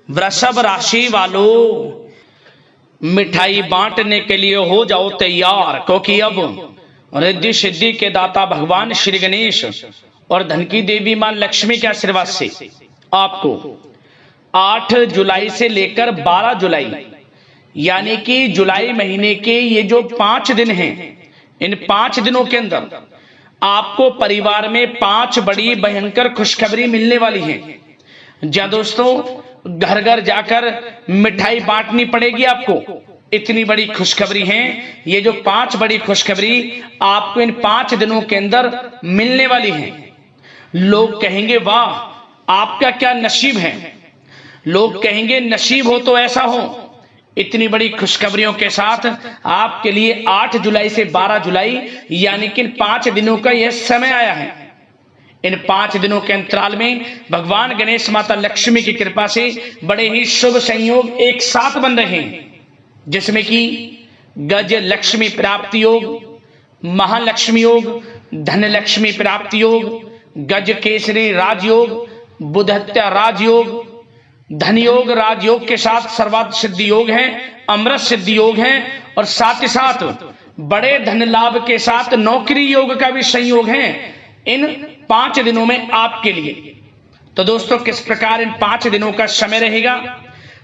वृषभ राशि वालों, मिठाई बांटने के लिए हो जाओ तैयार, क्योंकि अब रिद्धि सिद्धि के दाता भगवान श्री गणेश और धन की देवी मां लक्ष्मी के आशीर्वाद से आपको 8 जुलाई से लेकर 12 जुलाई यानी कि जुलाई महीने के ये जो 5 दिन हैं, इन 5 दिनों के अंदर आपको परिवार में 5 बड़ी भयंकर खुशखबरी मिलने वाली है। जहां दोस्तों घर घर जाकर मिठाई बांटनी पड़ेगी आपको। इतनी बड़ी खुशखबरी है। ये जो 5 बड़ी खुशखबरी आपको इन 5 दिनों के अंदर मिलने वाली है। लोग कहेंगे वाह आपका क्या नसीब है, लोग कहेंगे नसीब हो तो ऐसा हो। इतनी बड़ी खुशखबरियों के साथ आपके लिए 8 जुलाई से 12 जुलाई यानी कि इन 5 दिनों का यह समय आया है। इन 5 दिनों के अंतराल में भगवान गणेश माता लक्ष्मी की कृपा से बड़े ही शुभ संयोग एक साथ बन रहे हैं, जिसमें कि गज लक्ष्मी प्राप्ति योग, महालक्ष्मी योग, धन लक्ष्मी प्राप्ति योग, गज केसरी राजयोग, बुधत्या राजयोग, धन योग राजयोग के साथ सर्वार्थ सिद्धि योग है, अमृत सिद्धि योग है और साथ ही साथ बड़े धन लाभ के साथ नौकरी योग का भी संयोग है इन 5 दिनों में आपके लिए। तो दोस्तों किस प्रकार इन 5 दिनों का समय रहेगा,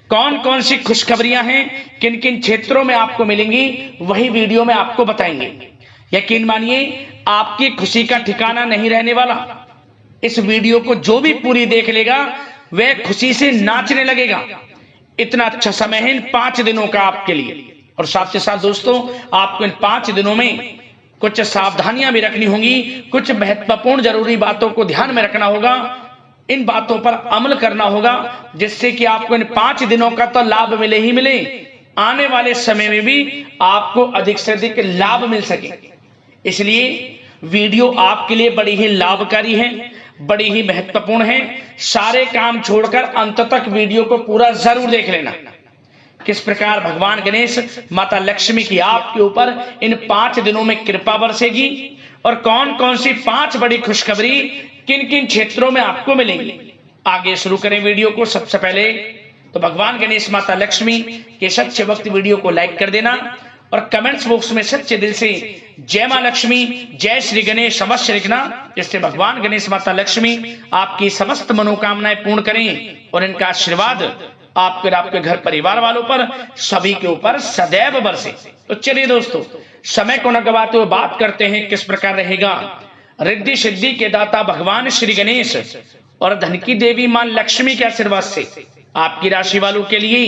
कौन कौन सी खुशखबरियां हैं, किन किन क्षेत्रों में आपको मिलेंगी, वही वीडियो में आपको बताएंगे। यकीन मानिए आपकी खुशी का ठिकाना नहीं रहने वाला। इस वीडियो को जो भी पूरी देख लेगा वह खुशी से नाचने लगेगा। इतना अच्छा समय है इन 5 दिनों का आपके लिए। और साथ ही साथ दोस्तों आपको इन 5 दिनों में कुछ सावधानियां भी रखनी होंगी, कुछ महत्वपूर्ण जरूरी बातों को ध्यान में रखना होगा, इन बातों पर अमल करना होगा, जिससे कि आपको इन 5 दिनों का तो लाभ मिले ही मिले, आने वाले समय में भी आपको अधिक से अधिक लाभ मिल सके। इसलिए वीडियो आपके लिए बड़ी ही लाभकारी है, बड़ी ही महत्वपूर्ण है। सारे काम छोड़कर अंत तक वीडियो को पूरा जरूर देख लेना। किस प्रकार भगवान गणेश माता लक्ष्मी की आपके ऊपर इन 5 दिनों में कृपा बरसेगी और कौन कौन सी 5 बड़ी खुशखबरी किन किन क्षेत्रों में आपको मिलेंगी। आगे शुरू करें वीडियो को। सबसे पहले तो भगवान गणेश माता लक्ष्मी के सच्चे भक्त वीडियो को लाइक कर देना और कमेंट्स बॉक्स में सच्चे दिल से जय मां लक्ष्मी, जय श्री गणेश अवश्य लिखना, जिससे भगवान गणेश माता लक्ष्मी आपकी समस्त मनोकामनाएं पूर्ण करें और इनका आशीर्वाद आपके घर परिवार वालों पर सभी के ऊपर सदैव बरसे। तो चलिए दोस्तों समय को न गवाते हुए बात करते हैं किस प्रकार रहेगा रिद्धि सिद्धि के दाता भगवान श्री गणेश और धन की देवी मां लक्ष्मी के आशीर्वाद से आपकी राशि वालों के लिए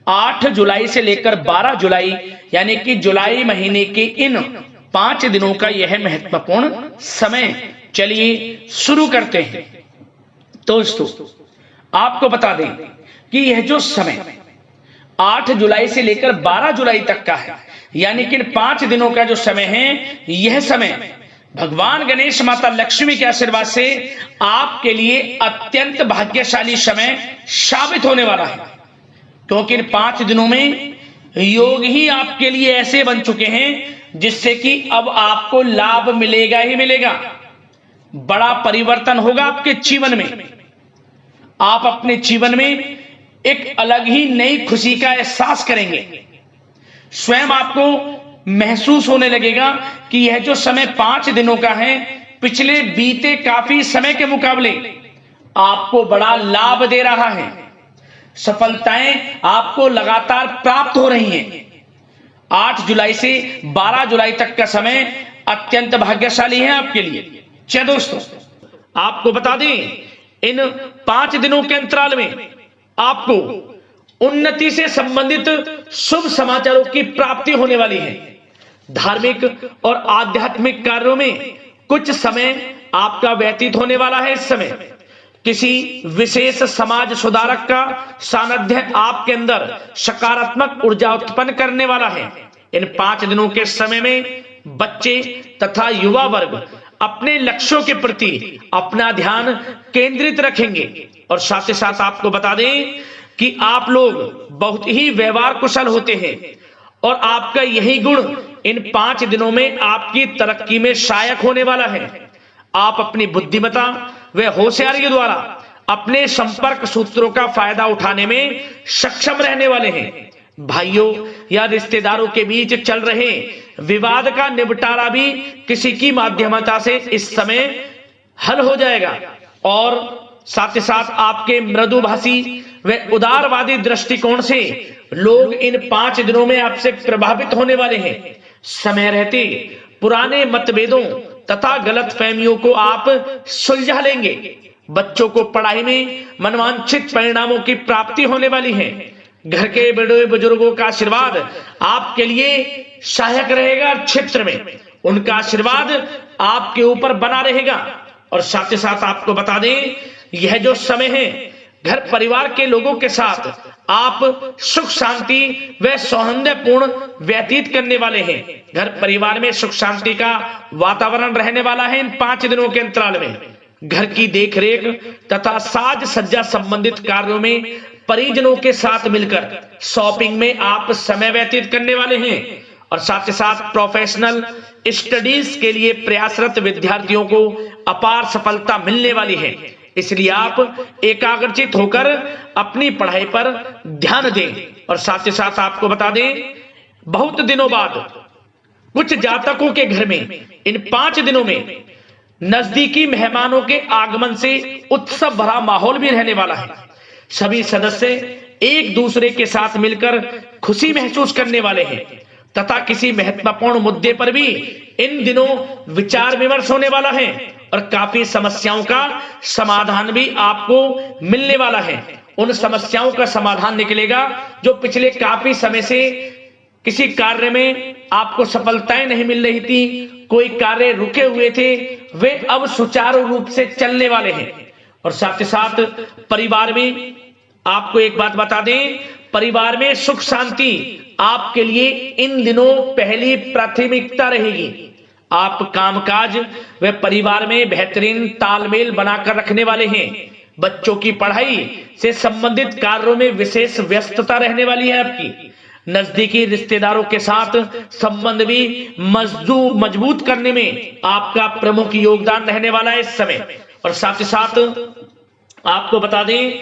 8 जुलाई से लेकर 12 जुलाई यानी कि जुलाई महीने के इन 5 दिनों का यह महत्वपूर्ण समय। चलिए शुरू करते हैं। दोस्तों आपको बता दें कि यह जो समय 8 जुलाई से लेकर 12 जुलाई तक का है, यानी कि इन 5 दिनों का जो समय है, यह समय भगवान गणेश माता लक्ष्मी के आशीर्वाद से आपके लिए अत्यंत भाग्यशाली समय साबित होने वाला है। क्योंकि इन 5 दिनों में योग ही आपके लिए ऐसे बन चुके हैं जिससे कि अब आपको लाभ मिलेगा ही मिलेगा। बड़ा परिवर्तन होगा आपके जीवन में। आप अपने जीवन में एक अलग ही नई खुशी का एहसास करेंगे। स्वयं आपको महसूस होने लगेगा कि यह जो समय 5 दिनों का है, पिछले बीते काफी समय के मुकाबले आपको बड़ा लाभ दे रहा है। सफलताएं आपको लगातार प्राप्त हो रही हैं। 8 जुलाई से 12 जुलाई तक का समय अत्यंत भाग्यशाली है आपके लिए। चलिए दोस्तों आपको बता दें इन 5 दिनों के अंतराल में आपको उन्नति से संबंधित शुभ समाचारों की प्राप्ति होने वाली है। धार्मिक और आध्यात्मिक कार्यों में कुछ समय आपका व्यतीत होने वाला है। इस समय किसी विशेष समाज सुधारक का सानिध्य आपके अंदर सकारात्मक ऊर्जा उत्पन्न करने वाला है। इन 5 दिनों के समय में बच्चे तथा युवा वर्ग अपने लक्ष्यों के प्रति अपना ध्यान केंद्रित रखेंगे। और साथ ही साथ आपको बता दें कि आप लोग बहुत ही व्यवहार कुशल होते हैं और आपका यही गुण इन 5 दिनों में आपकी तरक्की में सहायक होने वाला है। आप अपनी बुद्धिमत्ता व होशियारी के द्वारा अपने संपर्क सूत्रों का फायदा उठाने में सक्षम रहने वाले हैं। भाइयों या रिश्तेदारों के बीच चल रहे विवाद का निपटारा भी किसी की माध्यमता से इस समय हल हो जाएगा और साथ ही साथ आपके मृदुभाषी व उदारवादी दृष्टिकोण से लोग इन 5 दिनों में आपसे प्रभावित होने वाले हैं। समय रहते पुराने मतभेदों तथा गलतफहमियों को आप सुलझा लेंगे। बच्चों को पढ़ाई में मनवांछित परिणामों की प्राप्ति होने वाली है। घर के बड़े बुजुर्गों का आशीर्वाद आपके लिए सहायक रहेगा। क्षेत्र में उनका आशीर्वाद आपके ऊपर बना रहेगा। और साथ ही साथ आपको बता दें, यह जो समय है घर परिवार के लोगों के साथ आप सुख शांति व सौहार्दपूर्ण व्यतीत करने वाले हैं। घर परिवार में सुख शांति का वातावरण रहने वाला है। इन 5 दिनों के अंतराल में घर की देखरेख तथा साज सज्जा संबंधित कार्यों में परिजनों के साथ मिलकर शॉपिंग में आप समय व्यतीत करने वाले हैं। और साथ ही साथ प्रोफेशनल स्टडीज के लिए प्रयासरत विद्यार्थियों को अपार सफलता मिलने वाली है। इसलिए आप एकाग्रचित होकर अपनी पढ़ाई पर ध्यान दें। और साथ ही साथ आपको बता दें, बहुत दिनों बाद कुछ जातकों के घर में इन 5 दिनों में नजदीकी मेहमानों के आगमन से उत्सव भरा माहौल भी रहने वाला है। सभी सदस्य एक दूसरे के साथ मिलकर खुशी महसूस करने वाले हैं तथा किसी महत्वपूर्ण मुद्दे पर भी इन दिनों विचार विमर्श होने वाला है और काफी समस्याओं का समाधान भी आपको मिलने वाला है। उन समस्याओं का समाधान निकलेगा जो पिछले काफी समय से किसी कार्य में आपको सफलताएं नहीं मिल रही थी, कोई कार्य रुके हुए थे, वे अब सुचारू रूप से चलने वाले हैं। और साथ ही साथ परिवार में आपको एक बात बता दें, परिवार में सुख शांति आपके लिए इन दिनों पहली प्राथमिकता रहेगी। आप कामकाज व परिवार में बेहतरीन तालमेल बनाकर रखने वाले हैं। बच्चों की पढ़ाई से संबंधित कार्यों में विशेष व्यस्तता रहने वाली है आपकी। नजदीकी रिश्तेदारों के साथ संबंध भी मजबूत करने में आपका प्रमुख योगदान रहने वाला है इस समय। और साथ ही साथ आपको बता दें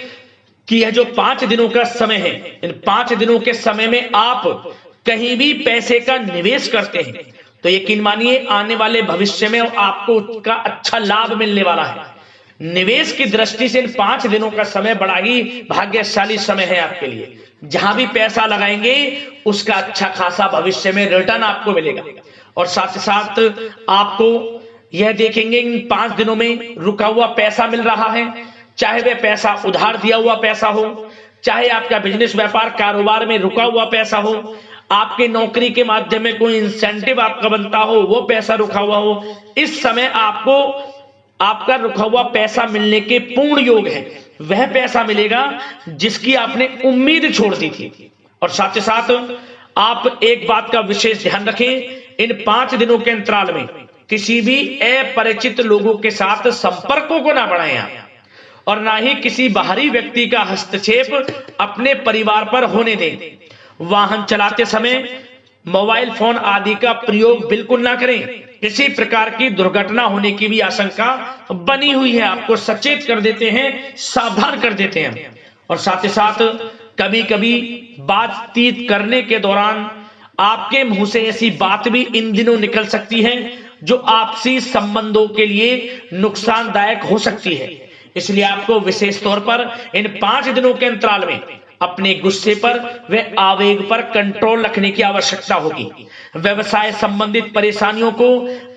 कि यह जो 5 दिनों का समय है, इन 5 दिनों के समय में आप कहीं भी पैसे का निवेश करते हैं तो यकीन मानिए आने वाले भविष्य में आपको उसका अच्छा लाभ मिलने वाला है। निवेश की दृष्टि से इन 5 दिनों का समय बड़ा ही भाग्यशाली समय है आपके लिए। जहां भी पैसा लगाएंगे उसका अच्छा खासा भविष्य में रिटर्न आपको मिलेगा। और साथ ही साथ आपको यह देखेंगे इन 5 दिनों में रुका हुआ पैसा मिल रहा है, चाहे वह पैसा उधार दिया हुआ पैसा हो, चाहे आपका बिजनेस व्यापार कारोबार में रुका हुआ पैसा हो, आपके नौकरी के माध्यम में कोई इंसेंटिव आपका बनता हो, वो पैसा रुका हुआ हो। इस समय आपको आपका रुका हुआ पैसा मिलने के पूर्ण योग है। वह पैसा मिलेगा जिसकी आपने उम्मीद छोड़ दी थी। और साथ ही साथ आप एक बात का विशेष ध्यान रखें, इन 5 दिनों के अंतराल में किसी भी अपरिचित लोगों के साथ संपर्कों को ना बढ़ाएं आप, और ना ही किसी बाहरी व्यक्ति का हस्तक्षेप अपने परिवार पर होने दें। वाहन चलाते समय मोबाइल फोन आदि का प्रयोग बिल्कुल ना करें। किसी प्रकार की दुर्घटना होने की भी आशंका बनी हुई है। आपको सचेत कर देते हैं, सावधान कर देते हैं। और साथ ही साथ कभी कभी बातचीत करने के दौरान आपके मुंह से ऐसी बात भी इन दिनों निकल सकती है जो आपसी संबंधों के लिए नुकसानदायक हो सकती है। इसलिए आपको विशेष तौर पर इन 5 दिनों के अंतराल में अपने गुस्से पर व आवेग पर कंट्रोल रखने की आवश्यकता होगी। व्यवसाय संबंधित परेशानियों को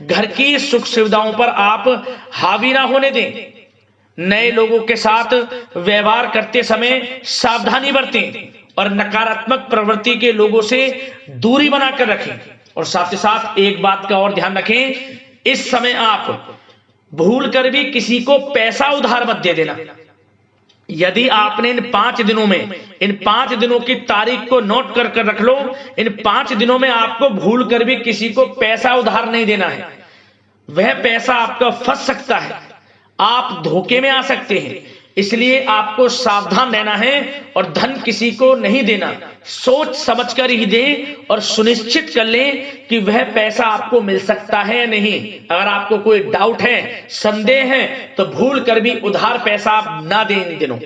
घर की सुख सुविधाओं पर आप हावी ना होने दें। नए लोगों के साथ व्यवहार करते समय सावधानी बरतें और नकारात्मक प्रवृत्ति के लोगों से दूरी बनाकर रखें। और साथ ही साथ एक बात का और ध्यान रखें, इस समय आप भूल कर भी किसी को पैसा उधार मत दे देना। यदि आपने इन 5 दिनों में इन 5 दिनों की तारीख को नोट कर रख लो, इन 5 दिनों में आपको भूल कर भी किसी को पैसा उधार नहीं देना है। वह पैसा आपका फंस सकता है, आप धोखे में आ सकते हैं। इसलिए आपको सावधान रहना है और धन किसी को नहीं देना, सोच समझकर ही दें और सुनिश्चित कर लें कि वह पैसा आपको मिल सकता है या नहीं। अगर आपको कोई डाउट है, संदेह है, तो भूल कर भी उधार पैसा आप ना दें इन दिनों,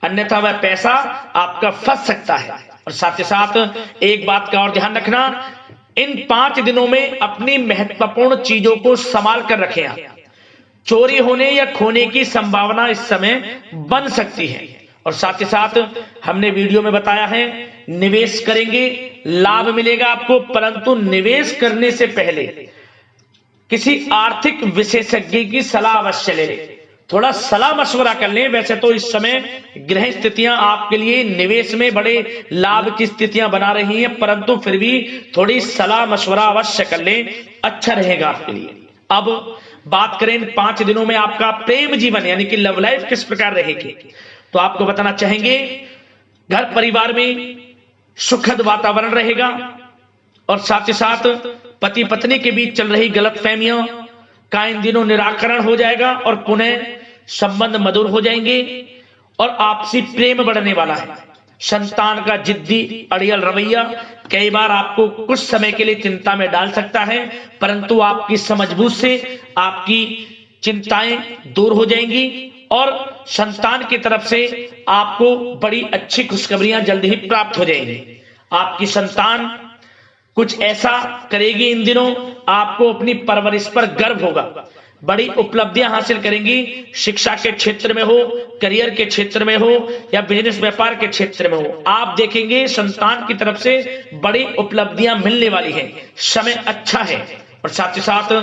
अन्यथा वह पैसा आपका फंस सकता है। और साथ ही साथ एक बात का और ध्यान रखना, इन 5 दिनों में अपनी महत्वपूर्ण चीजों को संभाल कर रखें। आप चोरी होने या खोने की संभावना इस समय बन सकती है। और साथ ही साथ हमने वीडियो में बताया है, निवेश करेंगे लाभ मिलेगा आपको, परंतु निवेश करने से पहले किसी आर्थिक विशेषज्ञ की सलाह अवश्य ले लें, थोड़ा सलाह मशवरा कर लें। वैसे तो इस समय ग्रह स्थितियां आपके लिए निवेश में बड़े लाभ की स्थितियां बना रही हैं, परंतु फिर भी थोड़ी सलाह मशवरा अवश्य कर लें, अच्छा रहेगा आपके लिए। अब बात करें इन 5 दिनों में आपका प्रेम जीवन यानी कि लव लाइफ किस प्रकार रहेगी, तो आपको बताना चाहेंगे, घर परिवार में सुखद वातावरण रहेगा और साथ ही साथ पति पत्नी के बीच चल रही गलतफहमियों का इन दिनों निराकरण हो जाएगा और पुनः संबंध मधुर हो जाएंगे और आपसी प्रेम बढ़ने वाला है। संतान का जिद्दी अड़ियल रवैया कई बार आपको कुछ समय के लिए चिंता में डाल सकता है, परंतु आपकी समझबूझ से आपकी चिंताएं दूर हो जाएंगी और संतान की तरफ से आपको बड़ी अच्छी खुशखबरियां जल्द ही प्राप्त हो जाएंगी। आपकी संतान कुछ ऐसा करेगी इन दिनों, आपको अपनी परवरिश पर गर्व होगा, बड़ी उपलब्धियां हासिल करेंगी। शिक्षा के क्षेत्र में हो, करियर के क्षेत्र में हो या बिजनेस व्यापार के क्षेत्र में हो, आप देखेंगे संतान की तरफ से बड़ी उपलब्धियां मिलने वाली हैं। समय अच्छा है और साथ ही साथ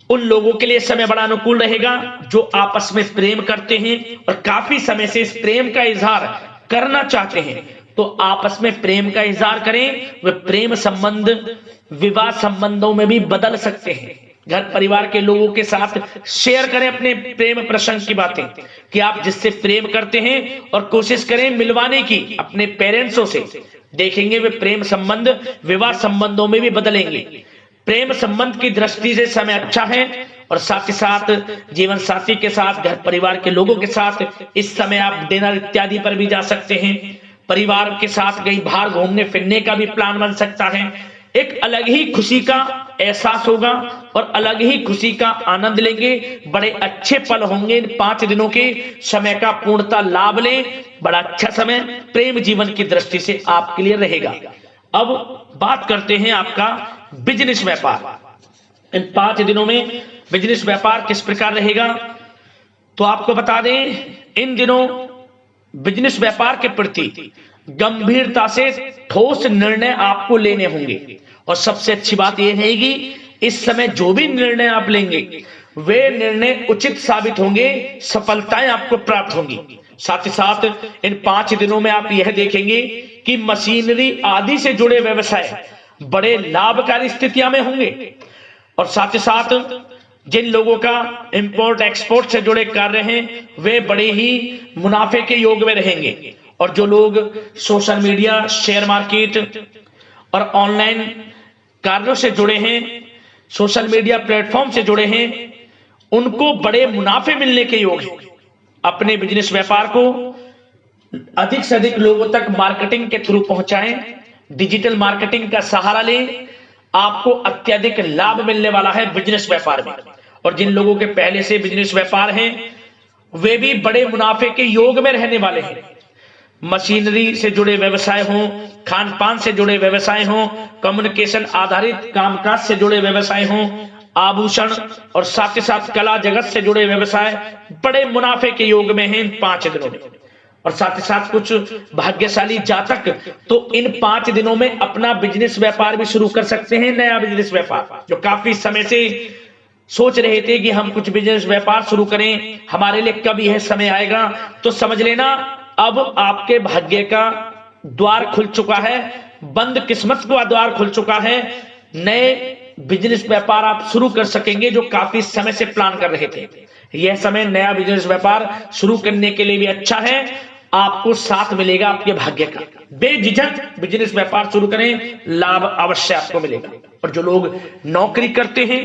उन लोगों के लिए समय बड़ा अनुकूल रहेगा जो आपस में प्रेम करते हैं और काफी समय से इस प्रेम का इजहार करना चाहते हैं, तो आपस में प्रेम का इजहार करें। वे प्रेम संबंध विवाह संबंधों में भी बदल सकते हैं। घर परिवार के लोगों के साथ शेयर करें अपने प्रेम प्रसंग की बातें कि आप जिससे प्रेम करते हैं और कोशिश करें मिलवाने की अपने पेरेंट्सों से, देखेंगे वे प्रेम संबंध विवाह संबंधों में भी बदलेंगे। प्रेम संबंध की दृष्टि से समय अच्छा है और साथ ही साथ जीवन साथी के साथ, घर परिवार के लोगों के साथ इस समय आप डिनर इत्यादि पर भी जा सकते हैं। परिवार के साथ कहीं बाहर घूमने फिरने का भी प्लान बन सकता है। एक अलग ही खुशी का एहसास होगा और अलग ही खुशी का आनंद लेंगे। बड़े अच्छे पल होंगे इन 5 दिनों के, समय का पूर्णतः लाभ लें। बड़ा अच्छा समय प्रेम जीवन की दृष्टि से आपके लिए रहेगा। अब बात करते हैं आपका बिजनेस व्यापार। इन 5 दिनों में बिजनेस व्यापार किस प्रकार रहेगा, तो आपको बता दें, इन दिनों बिजनेस व्यापार के प्रति गंभीरता से ठोस निर्णय आपको लेने होंगे और सबसे अच्छी बात यह रहेगी, इस समय जो भी निर्णय आप लेंगे वे निर्णय उचित साबित होंगे, सफलताएं आपको प्राप्त होंगी। साथ ही साथ इन 5 दिनों में आप यह देखेंगे कि मशीनरी आदि से जुड़े व्यवसाय बड़े लाभकारी स्थितियां में होंगे और साथ ही साथ जिन लोगों का इंपोर्ट एक्सपोर्ट से जुड़े कार्य हैं वे बड़े ही मुनाफे के योग में रहेंगे और जो लोग सोशल मीडिया, शेयर मार्केट और ऑनलाइन कार्यों से जुड़े हैं, सोशल मीडिया प्लेटफॉर्म से जुड़े हैं, उनको बड़े मुनाफे मिलने के योग हैं। अपने बिजनेस व्यापार को अधिक से अधिक लोगों तक मार्केटिंग के थ्रू पहुंचाएं, डिजिटल मार्केटिंग का सहारा लें, आपको अत्यधिक लाभ मिलने वाला है बिजनेस व्यापार में। और जिन लोगों के पहले से बिजनेस व्यापार हैं वे भी बड़े मुनाफे के योग में रहने वाले हैं। मशीनरी से जुड़े व्यवसाय हों, खान पान से जुड़े व्यवसाय हों, कम्युनिकेशन आधारित कामकाज से जुड़े व्यवसाय हों, आभूषण और साथ ही साथ कला जगत से जुड़े व्यवसाय बड़े मुनाफे के योग में हैं इन 5 दिनों में। और साथ ही साथ कुछ भाग्यशाली जातक तो इन 5 दिनों में अपना बिजनेस व्यापार भी शुरू कर सकते हैं, नया बिजनेस व्यापार। जो काफी समय से सोच रहे थे कि हम कुछ बिजनेस व्यापार शुरू करें, हमारे लिए कब यह समय आएगा, तो समझ लेना अब आपके भाग्य का द्वार खुल चुका है, बंद किस्मत का द्वार खुल चुका है। नए बिजनेस व्यापार आप शुरू कर सकेंगे जो काफी समय से प्लान कर रहे थे। यह समय नया बिजनेस व्यापार शुरू करने के लिए भी अच्छा है, आपको साथ मिलेगा आपके भाग्य का। बेझिझक बिजनेस व्यापार शुरू करें, लाभ अवश्य आपको मिलेगा। और जो लोग नौकरी करते हैं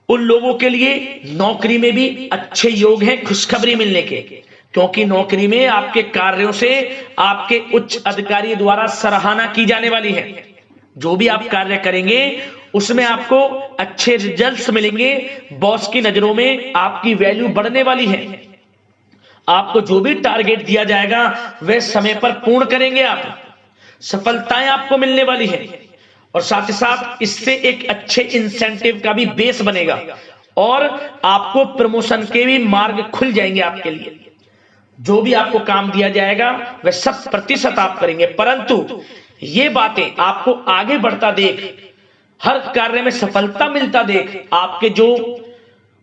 उन लोगों के लिए नौकरी में भी अच्छे योग हैं खुशखबरी मिलने के। क्योंकि नौकरी में आपके कार्यों से आपके उच्च अधिकारी द्वारा सराहना की जाने वाली है। जो भी आप कार्य करेंगे उसमें आपको अच्छे रिजल्ट्स मिलेंगे, बॉस की नजरों में आपकी वैल्यू बढ़ने वाली है। आपको जो भी टारगेट दिया जाएगा वह समय पर पूर्ण करेंगे आप, सफलताएं आपको मिलने वाली है। और साथ ही साथ इससे एक अच्छे इंसेंटिव का भी बेस बनेगा और आपको प्रमोशन के भी मार्ग खुल जाएंगे आपके लिए। जो भी आपको काम दिया जाएगा वह 100% आप करेंगे, परंतु ये बातें आपको आगे बढ़ता देख, हर कार्य में सफलता मिलता देख, आपके जो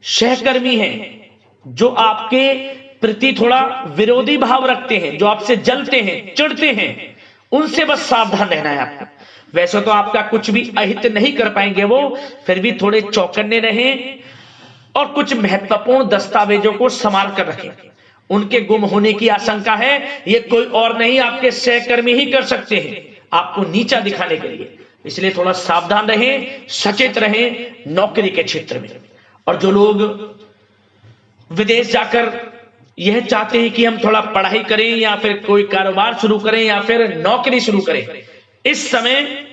सहकर्मी हैं, जो आपके प्रति थोड़ा विरोधी भाव रखते हैं, जो आपसे जलते हैं, चिढ़ते हैं, उनसे बस सावधान रहना है आपको। वैसे तो आपका कुछ भी अहित नहीं कर पाएंगे वो, फिर भी थोड़े चौकन्ने रहें और कुछ महत्वपूर्ण दस्तावेजों को संभाल कर रखें। उनके गुम होने की आशंका है, ये कोई और नहीं आपके सहकर्मी ही कर सकते हैं आपको नीचा दिखाने के लिए। इसलिए थोड़ा सावधान रहें, सचेत रहें नौकरी के क्षेत्र में। और जो लोग विदेश जाकर यह चाहते हैं कि हम थोड़ा पढ़ाई करें या फिर कोई कारोबार शुरू करें या फिर नौकरी शुरू करें, इस समय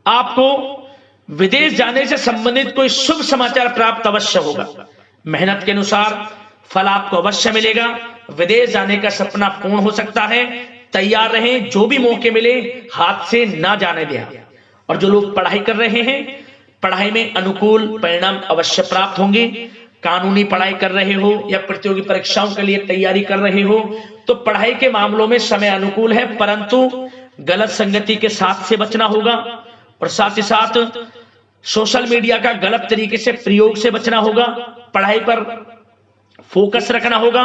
आपको विदेश जाने से संबंधित कोई शुभ समाचार प्राप्त अवश्य होगा। मेहनत के अनुसार फल आपको अवश्य मिलेगा। विदेश जाने का सपना पूर्ण हो सकता है। तैयार रहें, जो भी मौके मिले हाथ से ना जाने दें। और जो लोग पढ़ाई कर रहे हैं, पढ़ाई में अनुकूल परिणाम अवश्य प्राप्त होंगे। कानूनी पढ़ाई कर रहे हो या प्रतियोगी परीक्षाओं के लिए तैयारी कर रहे हो तो पढ़ाई के मामलों में समय अनुकूल है, परंतु गलत संगति के साथ से बचना होगा। और साथ ही साथ सोशल मीडिया का गलत तरीके से प्रयोग से बचना होगा। पढ़ाई पर फोकस रखना होगा,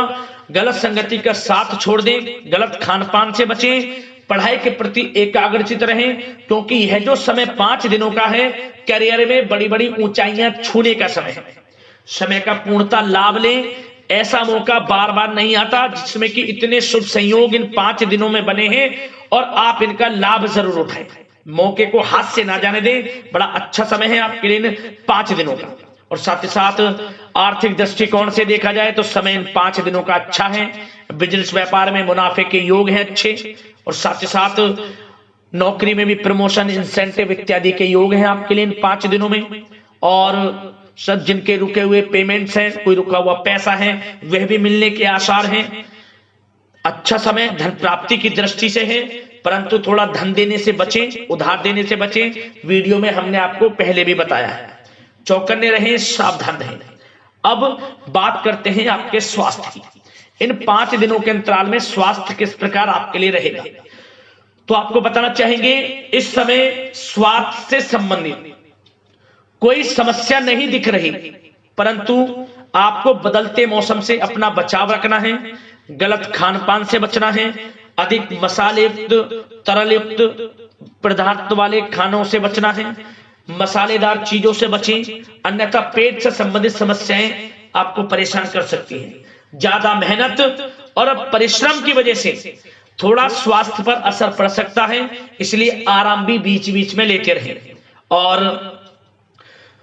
गलत संगति का साथ छोड़ दें, गलत खान पान से बचें, पढ़ाई के प्रति एकाग्रचित रहें, क्योंकि यह जो समय 5 दिनों का है, करियर में बड़ी बड़ी ऊंचाइयां छूने का समय है। समय का पूर्णता लाभ लें। ऐसा मौका बार बार नहीं आता जिसमें कि इतने शुभ संयोग इन 5 दिनों में बने हैं और आप इनका लाभ जरूर उठाएं। मौके को हाथ से ना जाने दें। बड़ा अच्छा समय है आपके लिए 5 दिनों का। और साथ ही साथ आर्थिक दृष्टिकोण से देखा जाए तो समय इन 5 दिनों का अच्छा है। बिजनेस व्यापार में मुनाफे के योग हैं अच्छे। और साथ ही साथ नौकरी में भी प्रमोशन, इंसेंटिव इत्यादि के योग हैं आपके लिए इन 5 दिनों में। और सब जिनके रुके हुए पेमेंट्स हैं, कोई रुका हुआ पैसा है, वह भी मिलने के आसार हैं। अच्छा समय धन प्राप्ति की दृष्टि से है, परंतु थोड़ा धन देने से बचें, उधार देने से बचें। वीडियो में हमने आपको पहले भी बताया है। चौकन्ने रहें, सावधान रहें। अब बात करते हैं आपके स्वास्थ्य की। इन 5 दिनों के अंतराल में स्वास्थ्य किस प्रकार आपके लिए रहेगा, तो आपको बताना चाहेंगे इस समय स्वास्थ्य से संबंधित कोई समस्या नहीं दिख रही, परंतु आपको बदलते मौसम से अपना बचाव रखना है, गलत खान पान से बचना है, अधिक मसाले युक्त, तरल युक्त पदार्थ वाले खानों से बचना है, मसालेदार चीजों से बचें, अन्यथा पेट से संबंधित समस्याएं आपको परेशान कर सकती हैं। ज्यादा मेहनत और परिश्रम की वजह से थोड़ा स्वास्थ्य पर असर पड़ सकता है, इसलिए आराम भी बीच बीच में लेते रहें। और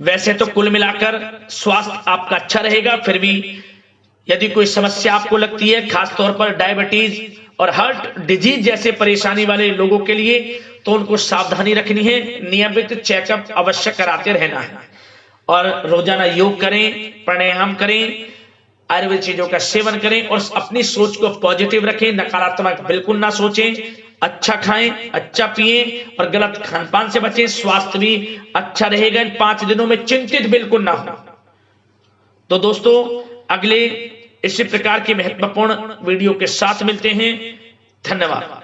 वैसे तो कुल मिलाकर स्वास्थ्य आपका अच्छा रहेगा, फिर भी यदि कोई समस्या आपको लगती है, खासतौर पर डायबिटीज और हार्ट डिजीज जैसे परेशानी वाले लोगों के लिए, तो उनको सावधानी रखनी है। नियमित चेकअप अवश्य कराते रहना है और रोजाना योग करें, प्राणायाम करें, आयुर्वेद चीजों का सेवन करें और अपनी सोच को पॉजिटिव रखें। नकारात्मक बिल्कुल ना सोचें। अच्छा खाएं, अच्छा पिएं और गलत खान पान से बचें। स्वास्थ्य भी अच्छा रहेगा। इन 5 दिनों में चिंतित बिल्कुल ना हो। तो दोस्तों, अगले इसी प्रकार की महत्वपूर्ण वीडियो के साथ मिलते हैं। धन्यवाद।